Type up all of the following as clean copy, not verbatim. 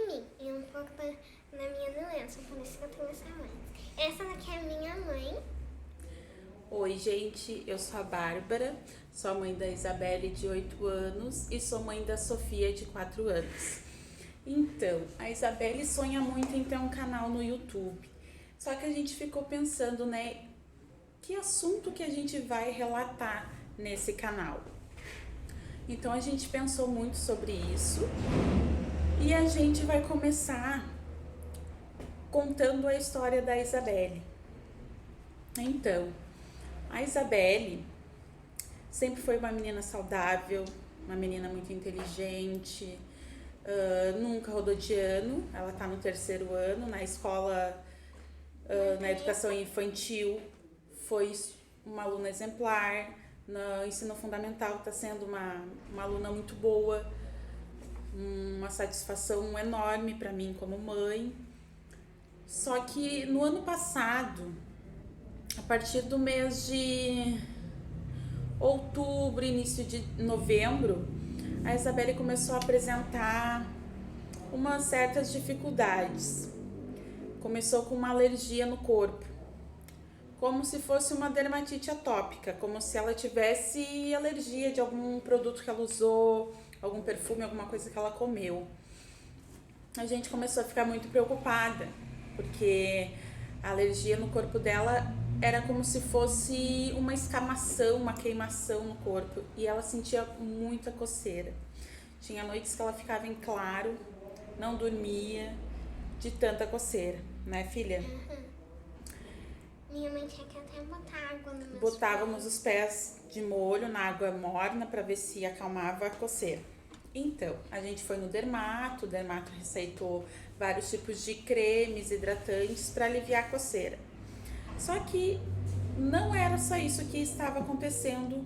mim e um pouco da minha doença, por isso que eu tenho essa mãe. Essa daqui é a minha mãe. Oi, gente, eu sou a Bárbara, sou a mãe da Isabelle, de 8 anos, e sou mãe da Sofia, de 4 anos. Então, a Isabelle sonha muito em ter um canal no YouTube, só que a gente ficou pensando, né, que assunto que a gente vai relatar nesse canal. Então, a gente pensou muito sobre isso e a gente vai começar contando a história da Isabelle. Então, a Isabelle sempre foi uma menina saudável, uma menina muito inteligente, nunca rodou de ano. Ela está no 3º ano, na escola, na educação infantil, foi uma aluna exemplar. No ensino fundamental está sendo uma aluna muito boa, uma satisfação enorme para mim como mãe. Só que no ano passado, a partir do mês de outubro, início de novembro, a Isabelle começou a apresentar umas certas dificuldades. Começou com uma alergia no corpo, como se fosse uma dermatite atópica, como se ela tivesse alergia de algum produto que ela usou, algum perfume, alguma coisa que ela comeu. A gente começou a ficar muito preocupada, porque a alergia no corpo dela era como se fosse uma escamação, uma queimação no corpo, e ela sentia muita coceira. Tinha noites que ela ficava em claro, não dormia de tanta coceira, né, filha? Minha mãe tinha que até botar água no meu Botávamos os pés de molho na água morna para ver se acalmava a coceira. Então, a gente foi no dermato, o dermato receitou vários tipos de cremes, hidratantes para aliviar a coceira. Só que não era só isso que estava acontecendo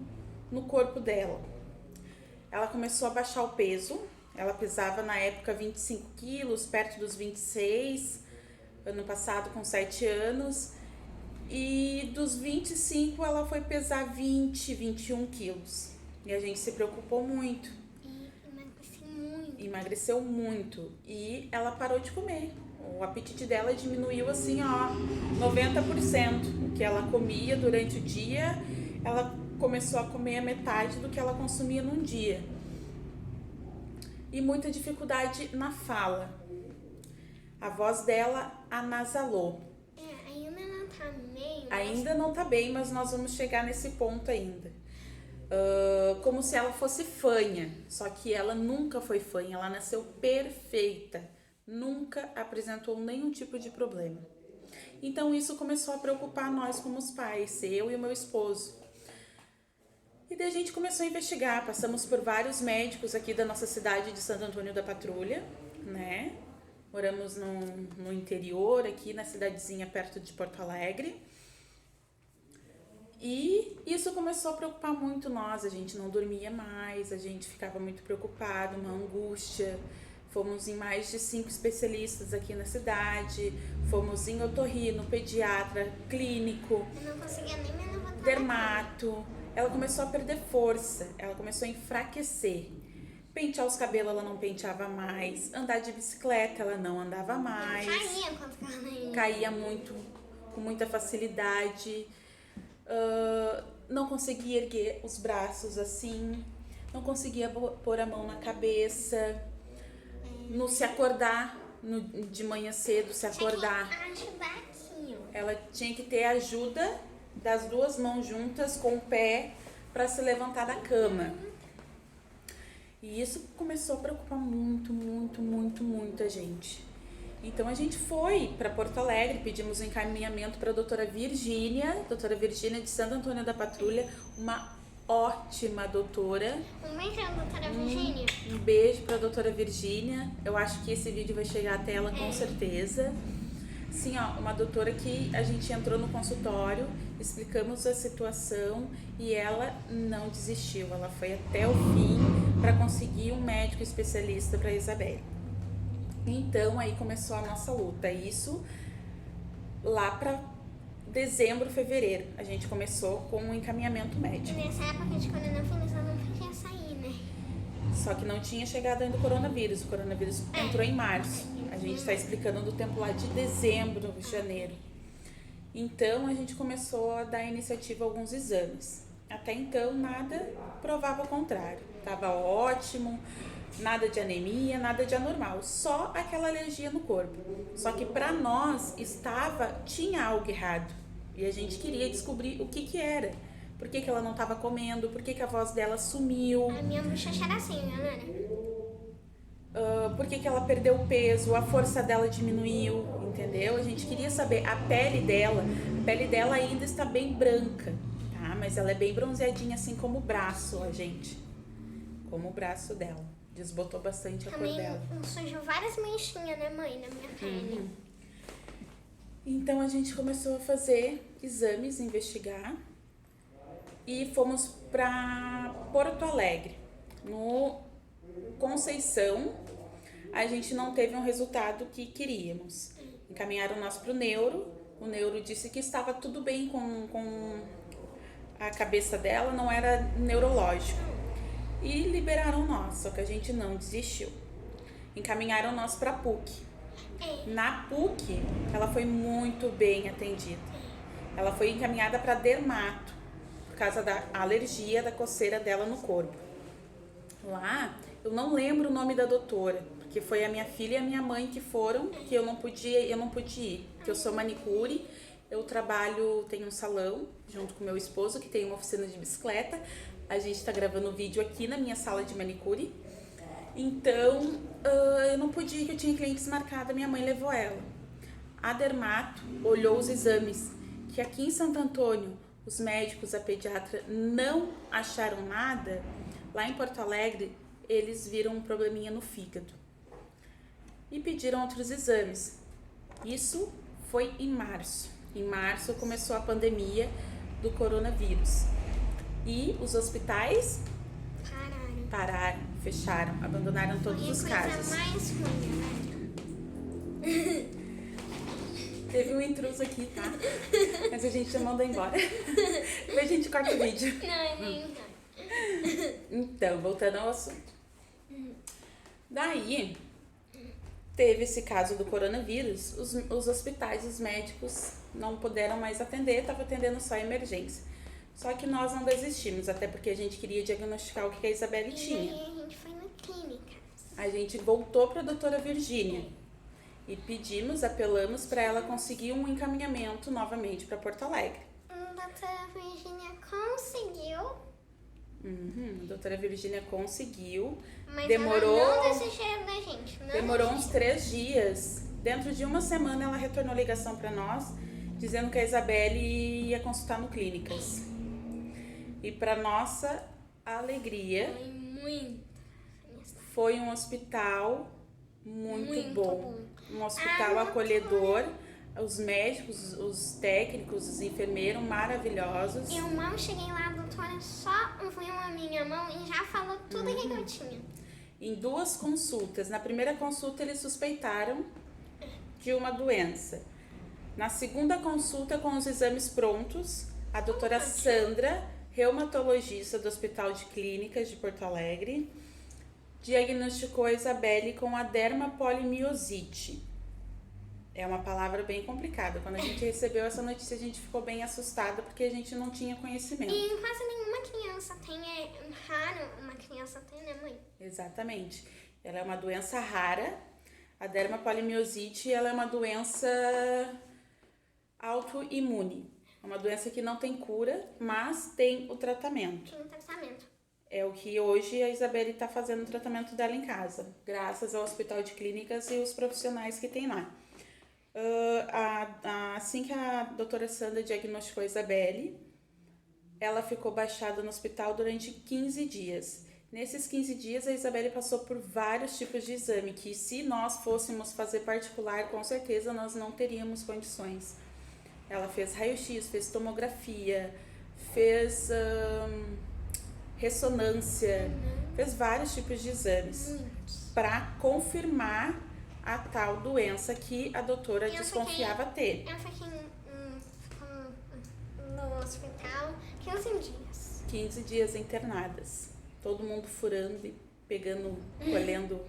no corpo dela. Ela começou a baixar o peso, ela pesava na época 25 quilos, perto dos 26, ano passado com 7 anos, e dos 25 ela foi pesar 20, 21 quilos. E a gente se preocupou muito. Emagreceu muito e ela parou de comer. O apetite dela diminuiu assim, ó, 90%. O que ela comia durante o dia, ela começou a comer a metade do que ela consumia num dia. E muita dificuldade na fala. A voz dela anasalou. Ainda não tá bem, mas nós vamos chegar nesse ponto ainda. Como se ela fosse fanha, só que ela nunca foi fanha, ela nasceu perfeita, nunca apresentou nenhum tipo de problema. Então isso começou a preocupar nós como os pais, eu e o meu esposo. E daí a gente começou a investigar, passamos por vários médicos aqui da nossa cidade de Santo Antônio da Patrulha, né? Moramos no interior, aqui na cidadezinha perto de Porto Alegre. E isso começou a preocupar muito nós, a gente não dormia mais, a gente ficava muito preocupado, uma angústia. Fomos em mais de 5 especialistas aqui na cidade, fomos em otorrino, pediatra, clínico, eu não conseguia nem me levantar, dermato. Ela começou a perder força, ela começou a enfraquecer. Pentear os cabelos ela não penteava mais, andar de bicicleta ela não andava mais. Caía quando ela ia. Caía muito, com muita facilidade. Não conseguia erguer os braços assim, não conseguia pôr a mão na cabeça, no se acordar, de manhã cedo se acordar. Ela tinha que ter ajuda das 2 mãos juntas com o pé para se levantar da cama. E isso começou a preocupar muito a gente. Então a gente foi para Porto Alegre, pedimos um encaminhamento para a doutora Virgínia de Santo Antônio da Patrulha, uma ótima doutora. Um beijo, doutora Virgínia. Um beijo para a doutora Virgínia. Eu acho que esse vídeo vai chegar até ela com certeza. Sim, ó, uma doutora que a gente entrou no consultório, explicamos a situação e ela não desistiu. Ela foi até o fim para conseguir um médico especialista para a Isabelle. Então, aí começou a nossa luta. Isso lá para dezembro, fevereiro. A gente começou com um encaminhamento médico. E nessa época de quando eu não fiz, eu não podia sair, né? Só que não tinha chegado ainda o coronavírus. O coronavírus entrou em março. A gente está explicando do tempo lá de dezembro, janeiro. Então, a gente começou a dar iniciativa a alguns exames. Até então, nada provava o contrário. Tava ótimo, nada de anemia, nada de anormal. Só aquela alergia no corpo. Só que para nós, tinha algo errado. E a gente queria descobrir o que era. Por que ela não estava comendo, por que a voz dela sumiu. A minha bochecha era assim, galera. Por que ela perdeu peso, a força dela diminuiu, entendeu? A gente queria saber, a pele dela ainda está bem branca, tá? Mas ela é bem bronzeadinha, assim como o braço, ó, gente. Como o braço dela. Desbotou bastante a cor dela. Também surgiu várias manchinhas, né, mãe, na minha pele. Então a gente começou a fazer exames, investigar. E fomos para Porto Alegre. No Conceição, a gente não teve um resultado que queríamos. Encaminharam nós para o neuro disse que estava tudo bem com a cabeça dela, não era neurológico. E liberaram nós, só que a gente não desistiu. Encaminharam nós para a PUC. Na PUC, ela foi muito bem atendida. Ela foi encaminhada para dermato, por causa da alergia, da coceira dela no corpo. Lá, eu não lembro o nome da doutora, porque foi a minha filha e a minha mãe que foram, que eu não podia ir, porque eu sou manicure, eu tenho um salão junto com meu esposo, que tem uma oficina de bicicleta, a gente tá gravando o vídeo aqui na minha sala de manicure, então eu não podia ir, que eu tinha clientes marcados, minha mãe levou ela. A dermato olhou os exames, que aqui em Santo Antônio, os médicos, a pediatra não acharam nada. Lá em Porto Alegre, eles viram um probleminha no fígado e pediram outros exames. Isso foi em março. Em março começou a pandemia do coronavírus. E os hospitais pararam, fecharam, abandonaram todos os casos. Foi a coisa mais ruim, né? Teve um intruso aqui, tá? Mas a gente já mandou embora. Depois a gente corta o vídeo. Não, é nem Então, voltando ao assunto. Daí, teve esse caso do coronavírus, os hospitais, os médicos não puderam mais atender, estavam atendendo só emergência. Só que nós não desistimos, até porque a gente queria diagnosticar o que a Isabelle tinha. E aí a gente foi na clínica. A gente voltou para a doutora Virgínia e apelamos para ela conseguir um encaminhamento novamente para Porto Alegre. A doutora Virgínia conseguiu. A doutora Virgínia conseguiu. Mas demorou, ela não desistiu da gente. Demorou uns 3 dias. Dentro de uma semana ela retornou ligação para nós, dizendo que a Isabelle ia consultar no Clínicas. E para nossa alegria, foi um hospital muito bom. Um hospital acolhedor. Os médicos, os técnicos, os enfermeiros maravilhosos. Eu mal cheguei lá, a doutora só viu a minha mão e já falou tudo que eu tinha. Em 2 consultas. Na primeira consulta eles suspeitaram de uma doença. Na segunda consulta, com os exames prontos, a doutora Sandra, reumatologista do Hospital de Clínicas de Porto Alegre, diagnosticou a Isabelle com a dermapolimiosite. É uma palavra bem complicada. Quando a gente recebeu essa notícia, a gente ficou bem assustada, porque a gente não tinha conhecimento. E quase nenhuma criança tem, é raro uma criança ter, né, mãe? Exatamente. Ela é uma doença rara. A dermapolimiosite, ela é uma doença autoimune. É uma doença que não tem cura, mas tem o tratamento. Tem um tratamento. É o que hoje a Isabelle está fazendo o tratamento dela em casa, graças ao Hospital de Clínicas e os profissionais que tem lá. Assim que a doutora Sandra diagnosticou a Isabelle, ela ficou baixada no hospital durante 15 dias. Nesses 15 dias, a Isabelle passou por vários tipos de exame, que se nós fôssemos fazer particular, com certeza nós não teríamos condições. Ela fez raio-x, fez tomografia, fez ressonância, fez vários tipos de exames para confirmar a tal doença que a doutora desconfiava ter. Eu fiquei no hospital 15 dias. 15 dias internadas. Todo mundo furando pegando, colhendo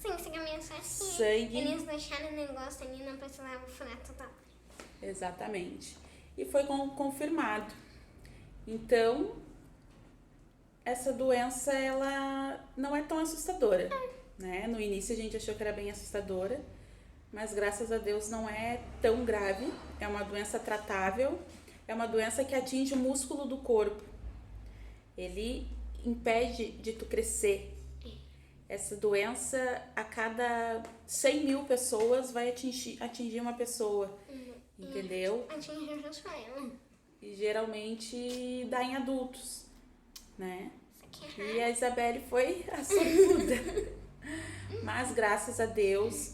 Sim, se começar assim, sangue. eles deixaram o negócio ali, não precisava furar total. Exatamente. E foi confirmado. Então, essa doença, ela não é tão assustadora, né? No início a gente achou que era bem assustadora, mas graças a Deus não é tão grave. É uma doença tratável, é uma doença que atinge o músculo do corpo. Ele impede de tu crescer. Essa doença, a cada 100 mil pessoas, vai atingir uma pessoa, entendeu? Atingiu justo ela. E geralmente dá em adultos, né? Isso aqui é E a Isabelle foi a sortuda. Mas graças a Deus,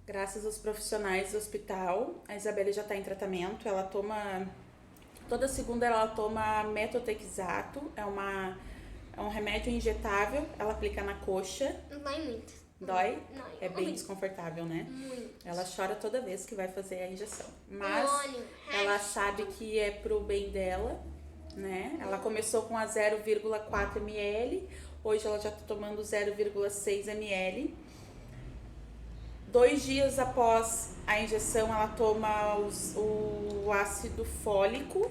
graças aos profissionais do hospital, a Isabelle já está em tratamento. Ela toma, toda segunda ela toma metotrexato, é um remédio injetável, ela aplica na coxa. Dói muito. Dói? Dói. É bem desconfortável, né? Muito. Ela chora toda vez que vai fazer a injeção. Mas Óleo, ela sabe que é pro bem dela, né? Ela começou com a 0,4 ml, hoje ela já tá tomando 0,6 ml. 2 dias após a injeção, ela toma o ácido fólico,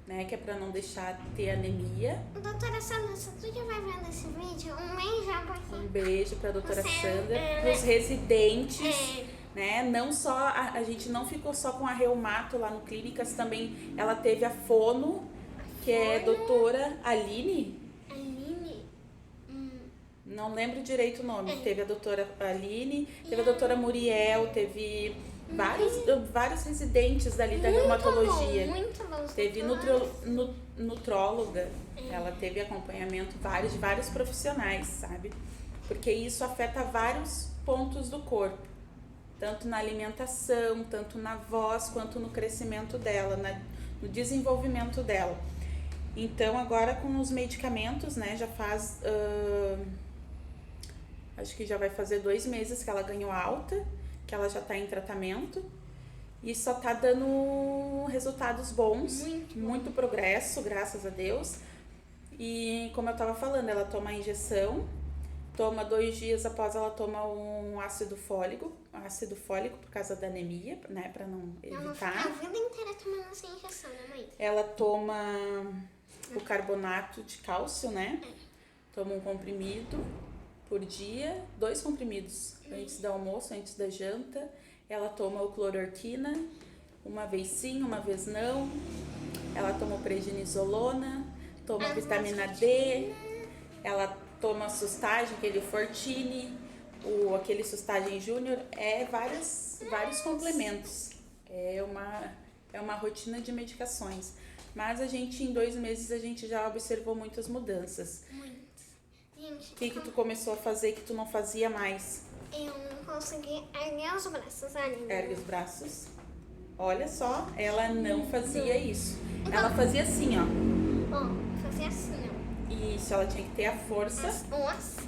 né? Que é pra não deixar ter anemia. Doutora Sandra, se tu já vai vendo esse vídeo, um beijo pra Um você. beijo pra doutora Você Sandra, é- pros residentes. É. Né? Não só a gente não ficou só com a reumato lá no Clínicas, também ela teve a fono, que é doutora Aline, Aline. não lembro direito o nome. Teve a doutora Aline, teve a doutora Muriel, teve vários residentes dali da reumatologia. Muito bom. Teve nutróloga, ela teve acompanhamento de vários profissionais, sabe? Porque isso afeta vários pontos do corpo. Tanto na alimentação, tanto na voz, quanto no crescimento dela, no desenvolvimento dela. Então, agora com os medicamentos, né, já faz, acho que já vai fazer 2 meses que ela ganhou alta, que ela já tá em tratamento. E só tá dando resultados bons, muito progresso, graças a Deus. E como eu tava falando, ela toma a injeção, toma 2 dias após ela toma um ácido fólico por causa da anemia, né, pra não Eu vou ficar evitar. a vida inteira tomando essa injeção, né, mãe? Ela toma o carbonato de cálcio, né? Toma um comprimido por dia, 2 comprimidos, antes do almoço, antes da janta. Ela toma o clororquina, uma vez sim, uma vez não. Ela toma o prednisolona, toma vitamina D, ela toma sustagem, aquele Fortini, aquele sustagem júnior, vários complementos. É uma rotina de medicações. Mas a gente, em 2 meses, a gente já observou muitas mudanças. Muito. Gente, O que tu começou a fazer que tu não fazia mais? eu não consegui erguer os braços ainda. Ergue os braços. Olha só, ela não fazia isso. Ela fazia assim, ó. Ó, fazia assim, ó. Isso, ela tinha que ter a força Ou assim,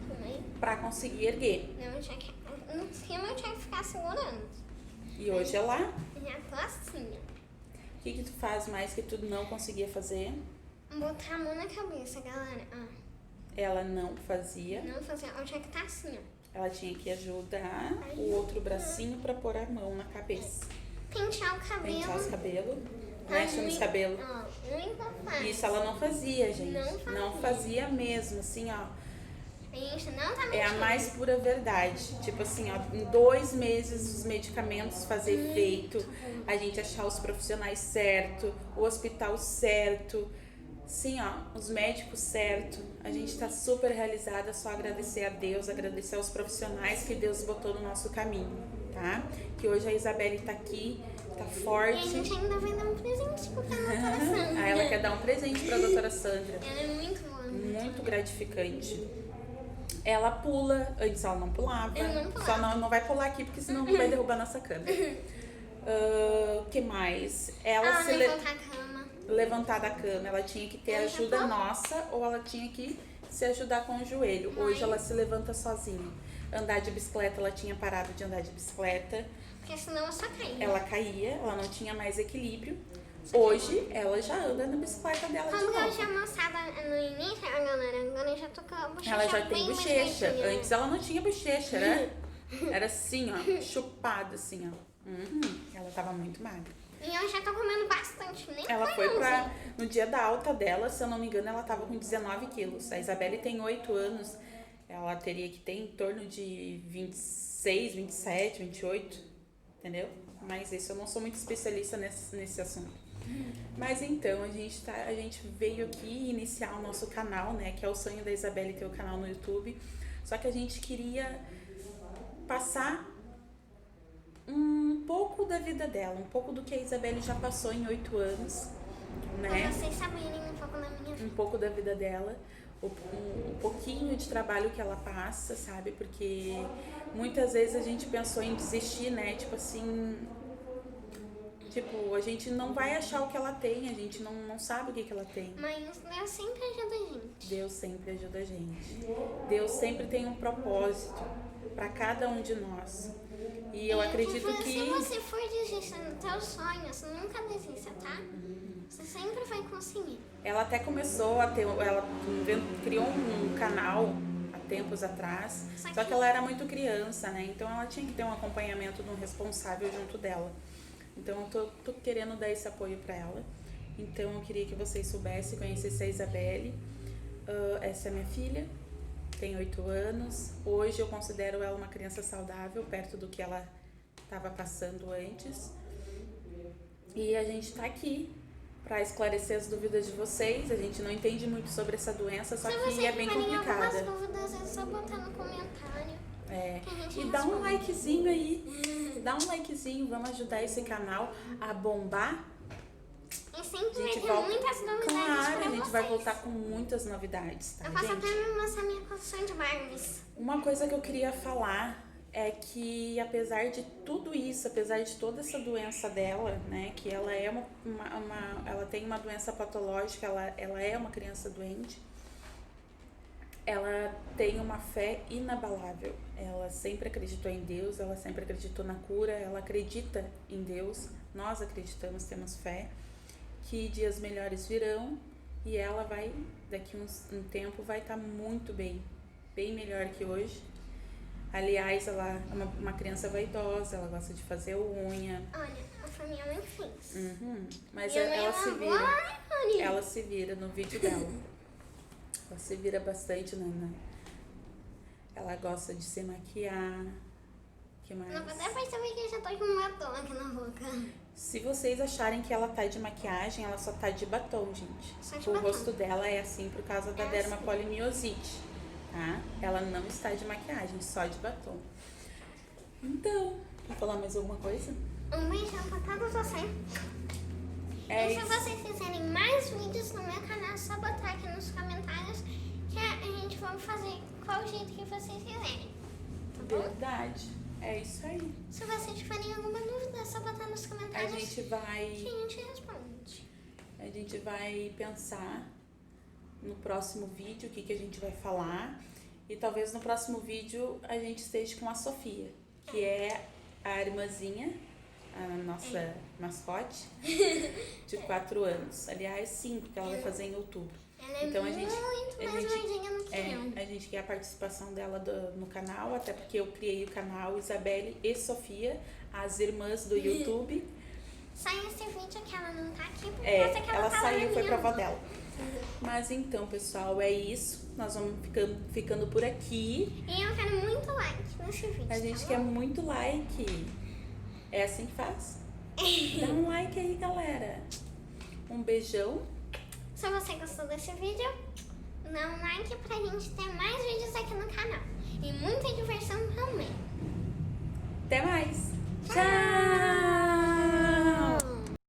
também. pra conseguir erguer. Não, eu tinha que... Em cima eu tinha que ficar segurando. E hoje ela, Já tô assim, ó. o que tu faz mais que tu não conseguia fazer? Botar a mão na cabeça, galera. Ela não fazia. Não fazia. Eu tinha que estar assim, ó. Ela tinha que ajudar o outro bracinho pra pôr a mão na cabeça. Pentear o cabelo. Pentear os cabelos, mexe nos cabelos. Ó, muito fácil. Isso ela não fazia, gente. Não Não fazia mesmo, assim, ó. Isso, não tá É a mentindo. mais pura verdade. Tipo assim, ó, em 2 meses os medicamentos fazer efeito, a gente achar os profissionais certo, o hospital certo, sim, ó, os médicos certo. A gente tá super realizada, só agradecer a Deus, agradecer aos profissionais que Deus botou no nosso caminho, tá? Que hoje a Isabelle tá aqui, tá E a forte. gente ainda vai dar um presente pra doutora Sandra. Ah, ela quer dar um presente pra doutora Sandra. Ela é muito boa. Muito gratificante. Ela pula, antes ela não pulava. Eu não pulava. Só não vai pular aqui porque senão vai derrubar nossa câmera. Que mais? Ela se levantar a cama. levantar da cama, ela tinha que ter Ela já ajuda pulou? nossa ou ela tinha que se ajudar com o joelho. Hoje ela se levanta sozinha. Andar de bicicleta, ela tinha parado de andar de bicicleta. Porque senão eu só caio. Ela caía, ela não tinha mais equilíbrio. Hoje ela já anda na bicicleta dela de Como eu novo. já mostrava no início, a galera agora já tô com a bochecha Ela já tem bem mais bochecha. verdinha. Antes ela não tinha bochecha, era assim, ó, chupada assim, ó. Ela tava muito magra. E eu já tô comendo bastante, nem Ela foi não, pra. No dia da alta dela, se eu não me engano, ela tava com 19 quilos. A Isabelle tem 8 anos. Ela teria que ter em torno de 26, 27, 28. Entendeu? Mas isso eu não sou muito especialista nesse assunto. Mas então, a gente veio aqui iniciar o nosso canal, né? Que é o sonho da Isabelle ter o canal no YouTube. Só que a gente queria passar um pouco da vida dela, um pouco do que a Isabelle já passou em 8 anos, né? Pra vocês saberem um pouco da minha vida. Um pouco da vida dela, um pouquinho de trabalho que ela passa, sabe? Porque muitas vezes a gente pensou em desistir, né? Tipo assim, a gente não vai achar o que ela tem, a gente não sabe o que ela tem. Mas Deus sempre ajuda a gente. Deus sempre ajuda a gente. Deus sempre tem um propósito para cada um de nós. E eu acredito que... Se você for desistir nos teus sonhos, nunca desista, tá? Você sempre vai conseguir. Ela até começou a ter... Ela criou um canal há tempos atrás, só que ela era muito criança, né? Então ela tinha que ter um acompanhamento de um responsável junto dela. Então eu tô querendo dar esse apoio para ela. Então eu queria que vocês soubessem, conhecessem a Isabelle. Essa é minha filha. Tem 8 anos. Hoje eu considero ela uma criança saudável, perto do que ela estava passando antes. E a gente tá aqui para esclarecer as dúvidas de vocês. A gente não entende muito sobre essa doença, só que é bem complicada. Se você tiver algumas dúvidas, é só botar no comentário. E dá um likezinho aí. Dá um likezinho, vamos ajudar esse canal a bombar. E sempre vai ter muitas novidades. Claro, pra a gente vocês. vai voltar com muitas novidades, tá, Eu posso gente? até me mostrar minha coleção de Barbies. Uma coisa que eu queria falar é que apesar de tudo isso, apesar de toda essa doença dela, né, que ela é ela tem uma doença patológica, ela é uma criança doente, ela tem uma fé inabalável. Ela sempre acreditou em Deus, ela sempre acreditou na cura, ela acredita em Deus, nós acreditamos, temos fé que dias melhores virão e ela vai, daqui um tempo, vai estar muito bem melhor que hoje. Aliás, ela é uma criança vaidosa, ela gosta de fazer unha. Olha, foi minha mãe que fez. Mas Minha mãe ela é se uma vira. boa Ela se vira no vídeo dela. Ela se vira bastante, né? Ela gosta de se maquiar. Que mais? Não vou até perceber que eu já tô com um batom aqui na boca. Se vocês acharem que ela tá de maquiagem, ela só tá de batom, gente. Só de O batom. rosto dela é assim por causa da É dermapolimiosite, tá? Ela não está de maquiagem, só de batom. Então, quer falar mais alguma coisa? Um beijão pra todos vocês. É E se isso. vocês quiserem mais vídeos no meu canal, é só botar aqui nos comentários que a gente vai fazer qual jeito que vocês quiserem. Tá bom? Verdade. É isso aí. Se vocês tiverem alguma dúvida, é só botar nos A comentários gente que a vai, gente responde. pensar no próximo vídeo o que a gente vai falar. E talvez no próximo vídeo a gente esteja com a Sofia, que é a irmãzinha, a nossa mascote, de 4 anos. Aliás, 5, que ela vai fazer em outubro. Ela é Então, muito mais gordinha do que eu. A gente quer a participação dela no canal, até porque eu criei o canal Isabelle e Sofia, as irmãs do YouTube. Saiu esse vídeo que ela não tá aqui por É, causa que ela tá saiu, foi pra dormindo. avó dela. Mas então, pessoal, é isso. Nós vamos ficando por aqui. E eu quero muito like nesse vídeo. A gente tá quer bom? muito like. É assim que faz? Dá um like aí, galera. Um beijão. Se você gostou desse vídeo, dá um like pra gente ter mais vídeos aqui no canal. E muita diversão também. Até mais. Tchau. Tchau.